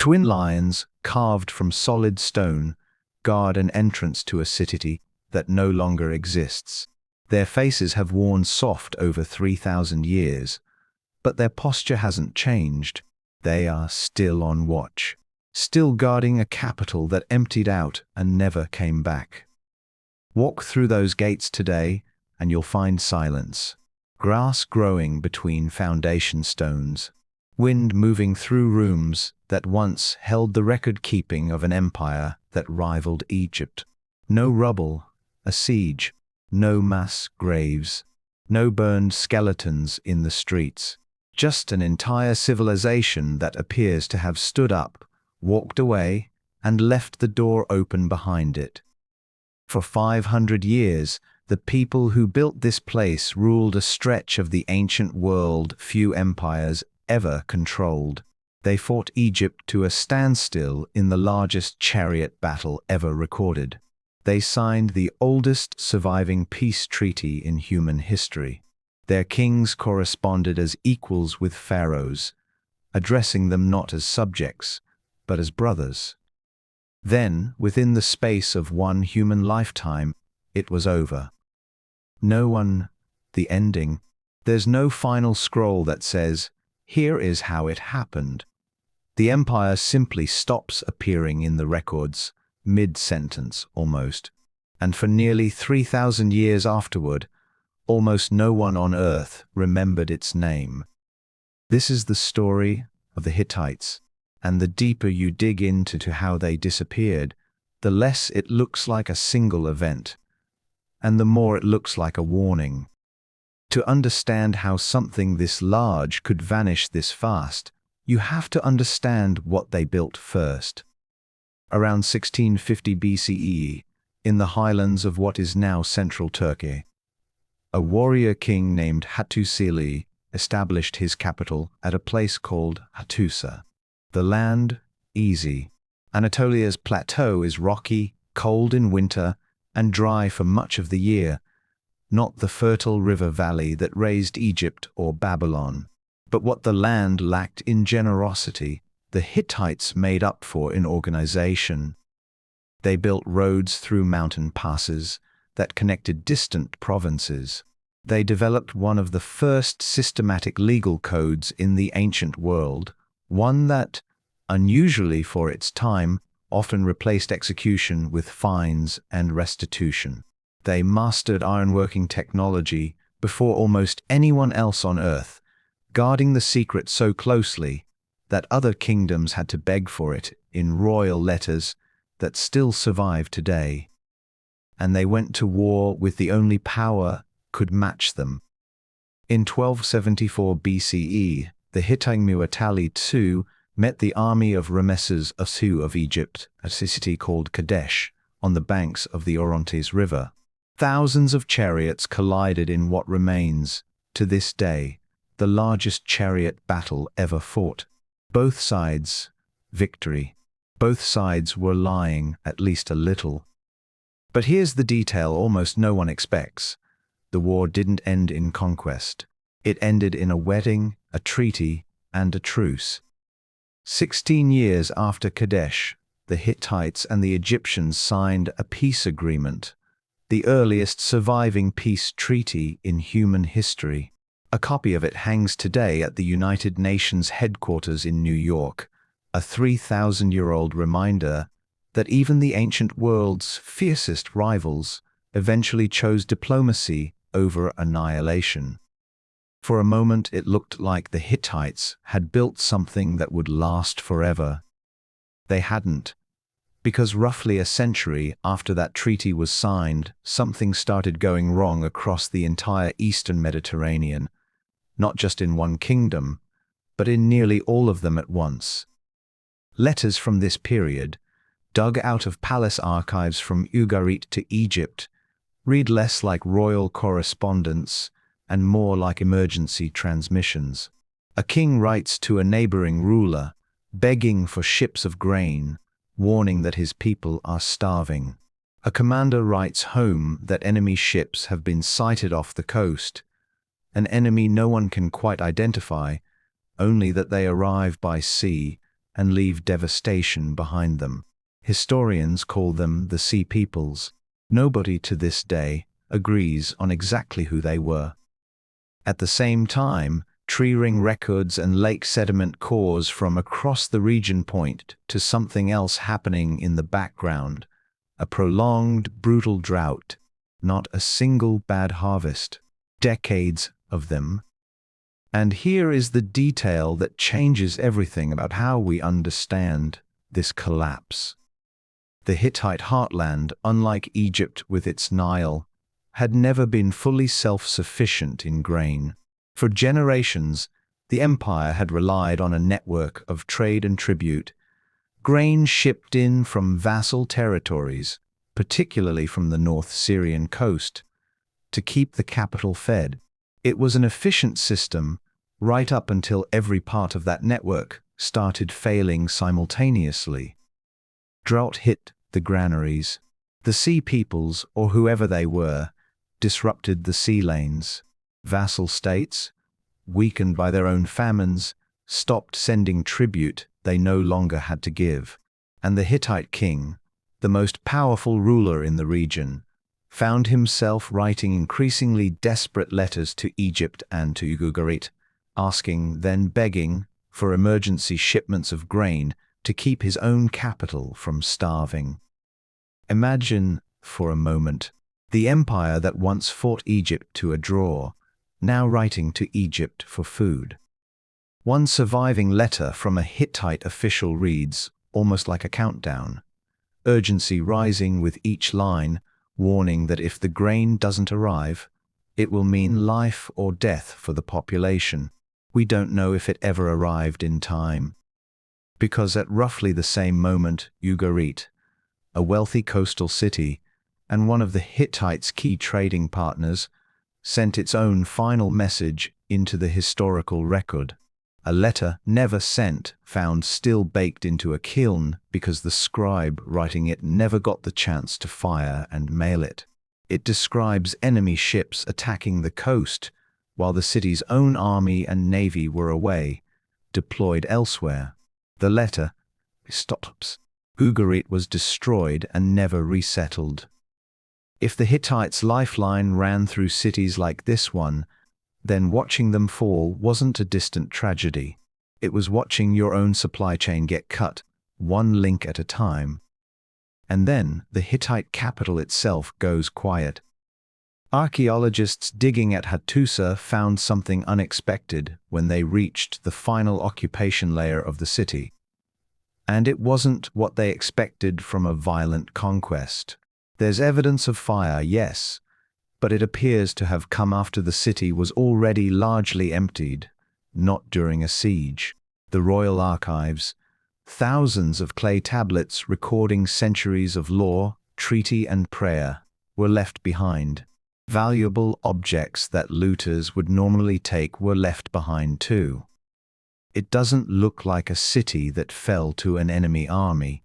Twin lions, carved from solid stone, guard an entrance to a city that no longer exists. Their faces have worn soft over 3,000 years, but their posture hasn't changed. They are still on watch, still guarding a capital that emptied out and never came back. Walk through those gates today, and you'll find silence. Grass growing between foundation stones. Wind moving through rooms that once held the record-keeping of an empire that rivaled Egypt. No rubble, a siege, no mass graves, no burned skeletons in the streets. Just an entire civilization that appears to have stood up, walked away, and left the door open behind it. For 500 years, the people who built this place ruled a stretch of the ancient world few empires ever controlled. They fought Egypt to a standstill in the largest chariot battle ever recorded. They signed the oldest surviving peace treaty in human history. Their kings corresponded as equals with pharaohs, addressing them not as subjects, but as brothers. Then, within the space of one human lifetime, it was over. The ending. There's no final scroll that says, "Here is how it happened." The empire simply stops appearing in the records, mid-sentence almost. And for nearly 3,000 years afterward, almost no one on earth remembered its name. This is the story of the Hittites, and the deeper you dig into how they disappeared, the less it looks like a single event, and the more it looks like a warning. To understand how something this large could vanish this fast, you have to understand what they built first. Around 1650 BCE, in the highlands of what is now central Turkey, a warrior king named Hattusa established his capital at a place called Hattusa. The land, easy. Anatolia's plateau is rocky, cold in winter, and dry for much of the year, not the fertile river valley that raised Egypt or Babylon. But what the land lacked in generosity, the Hittites made up for in organization. They built roads through mountain passes that connected distant provinces. They developed one of the first systematic legal codes in the ancient world, one that, unusually for its time, often replaced execution with fines and restitution. They mastered ironworking technology before almost anyone else on earth, guarding the secret so closely that other kingdoms had to beg for it in royal letters that still survive today. And they went to war with the only power could match them. In 1274 BCE, the Hittite Mu'tali II met the army of Ramesses II of Egypt at a city called Kadesh on the banks of the Orontes River. Thousands of chariots collided in what remains, to this day, the largest chariot battle ever fought. Both sides, victory. Both sides were lying at least a little. But here's the detail almost no one expects. The war didn't end in conquest. It ended in a wedding, a treaty, and a truce. 16 years after Kadesh, the Hittites and the Egyptians signed a peace agreement, the earliest surviving peace treaty in human history. A copy of it hangs today at the United Nations headquarters in New York, a 3,000-year-old reminder that even the ancient world's fiercest rivals eventually chose diplomacy over annihilation. For a moment it looked like the Hittites had built something that would last forever. They hadn't, because roughly a century after that treaty was signed, something started going wrong across the entire Eastern Mediterranean, not just in one kingdom, but in nearly all of them at once. Letters from this period, dug out of palace archives from Ugarit to Egypt, read less like royal correspondence and more like emergency transmissions. A king writes to a neighboring ruler, begging for ships of grain, warning that his people are starving. A commander writes home that enemy ships have been sighted off the coast, an enemy no one can quite identify, only that they arrive by sea and leave devastation behind them. Historians call them the Sea Peoples. Nobody to this day agrees on exactly who they were. At the same time, tree ring records and lake sediment cores from across the region point to something else happening in the background, a prolonged, brutal drought, not a single bad harvest, decades of them. And here is the detail that changes everything about how we understand this collapse. The Hittite heartland, unlike Egypt with its Nile, had never been fully self-sufficient in grain. For generations, the empire had relied on a network of trade and tribute, grain shipped in from vassal territories, particularly from the North Syrian coast, to keep the capital fed. It was an efficient system right up until every part of that network started failing simultaneously. Drought hit the granaries. The Sea Peoples, or whoever they were, disrupted the sea lanes. Vassal states, weakened by their own famines, stopped sending tribute they no longer had to give. And the Hittite king, the most powerful ruler in the region, found himself writing increasingly desperate letters to Egypt and to Ugarit, asking, then begging, for emergency shipments of grain to keep his own capital from starving. Imagine, for a moment, the empire that once fought Egypt to a draw, now writing to Egypt for food. One surviving letter from a Hittite official reads, almost like a countdown, urgency rising with each line, warning that if the grain doesn't arrive, it will mean life or death for the population. We don't know if it ever arrived in time. Because at roughly the same moment, Ugarit, a wealthy coastal city and one of the Hittites' key trading partners, sent its own final message into the historical record. A letter never sent, found still baked into a kiln because the scribe writing it never got the chance to fire and mail it. It describes enemy ships attacking the coast while the city's own army and navy were away, deployed elsewhere. The letter stops. Ugarit was destroyed and never resettled. If the Hittites' lifeline ran through cities like this one, then watching them fall wasn't a distant tragedy. It was watching your own supply chain get cut, one link at a time. And then the Hittite capital itself goes quiet. Archaeologists digging at Hattusa found something unexpected when they reached the final occupation layer of the city. And it wasn't what they expected from a violent conquest. There's evidence of fire, yes, but it appears to have come after the city was already largely emptied, not during a siege. The royal archives, thousands of clay tablets recording centuries of law, treaty, and prayer, were left behind. Valuable objects that looters would normally take were left behind too. It doesn't look like a city that fell to an enemy army.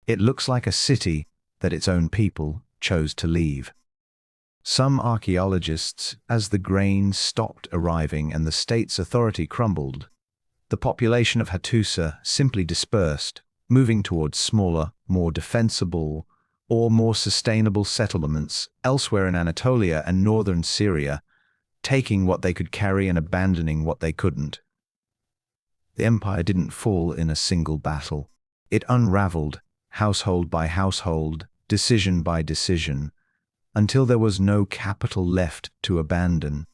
It looks like a city that its own people chose to leave. Some archaeologists, as the grain stopped arriving and the state's authority crumbled, the population of Hattusa simply dispersed, moving towards smaller, more defensible, or more sustainable settlements elsewhere in Anatolia and northern Syria, taking what they could carry and abandoning what they couldn't. The empire didn't fall in a single battle. It unraveled, household by household, decision by decision, until there was no capital left to abandon.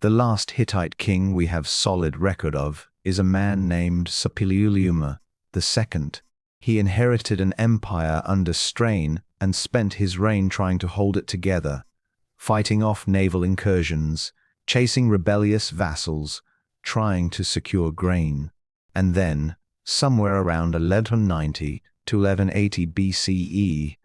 The last Hittite king we have solid record of is a man named Suppiluliuma II. He inherited an empire under strain and spent his reign trying to hold it together, fighting off naval incursions, chasing rebellious vassals, trying to secure grain. And then, somewhere around 1190 to 1180 BCE,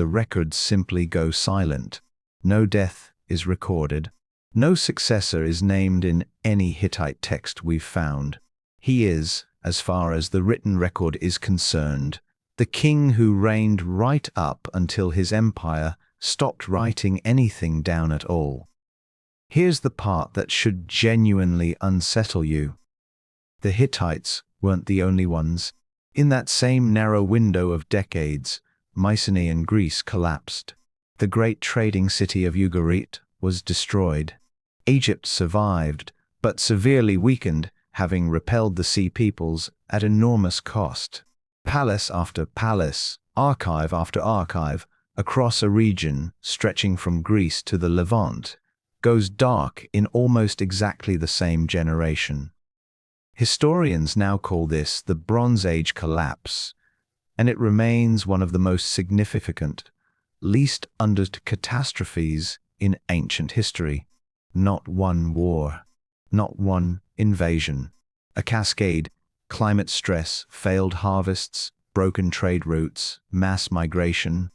the records simply go silent. No death is recorded. No successor is named in any Hittite text we've found. He is, as far as the written record is concerned, the king who reigned right up until his empire stopped writing anything down at all. Here's the part that should genuinely unsettle you. The Hittites weren't the only ones. In that same narrow window of decades, Mycenaean Greece collapsed. The great trading city of Ugarit was destroyed. Egypt survived, but severely weakened, having repelled the Sea Peoples at enormous cost. Palace after palace, archive after archive, across a region stretching from Greece to the Levant, goes dark in almost exactly the same generation. Historians now call this the Bronze Age collapse, and it remains one of the most significant, least understood catastrophes in ancient history. Not one war, not one invasion, a cascade, climate stress, failed harvests, broken trade routes, mass migration,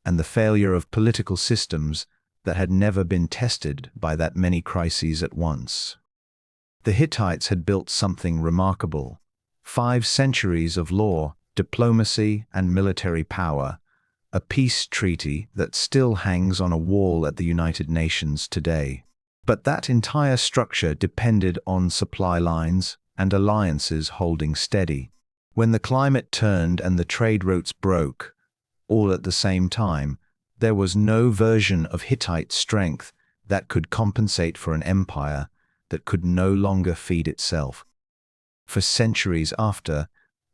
and the failure of political systems that had never been tested by that many crises at once. The Hittites had built something remarkable. 5 centuries of law, diplomacy, and military power, a peace treaty that still hangs on a wall at the United Nations today. But that entire structure depended on supply lines and alliances holding steady. When the climate turned and the trade routes broke, all at the same time, there was no version of Hittite strength that could compensate for an empire that could no longer feed itself. For centuries after,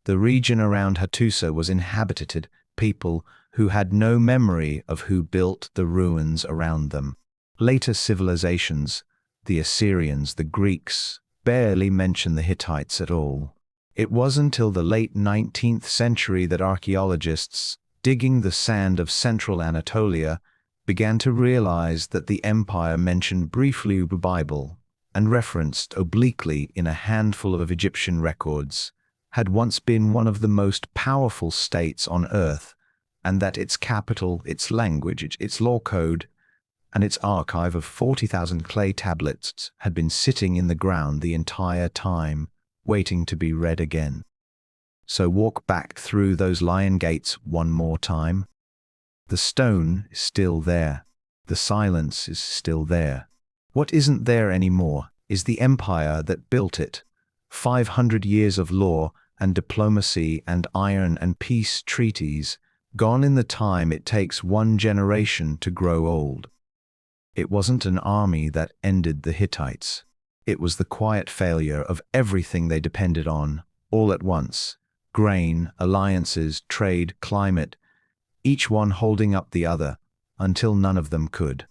the region around Hattusa was inhabited people who had no memory of who built the ruins around them. Later civilizations, the Assyrians, the Greeks, barely mention the Hittites at all. It was until the late 19th century that archaeologists, digging the sand of central Anatolia, began to realize that the empire mentioned briefly in the Bible and referenced obliquely in a handful of Egyptian records, had once been one of the most powerful states on earth, and that its capital, its language, its law code, and its archive of 40,000 clay tablets had been sitting in the ground the entire time, waiting to be read again. So walk back through those lion gates one more time. The stone is still there. The silence is still there. What isn't there anymore is the empire that built it. 500 years of law and diplomacy and iron and peace treaties, gone in the time it takes one generation to grow old. It wasn't an army that ended the Hittites. It was the quiet failure of everything they depended on, all at once. Grain, alliances, trade, climate, each one holding up the other, until none of them could.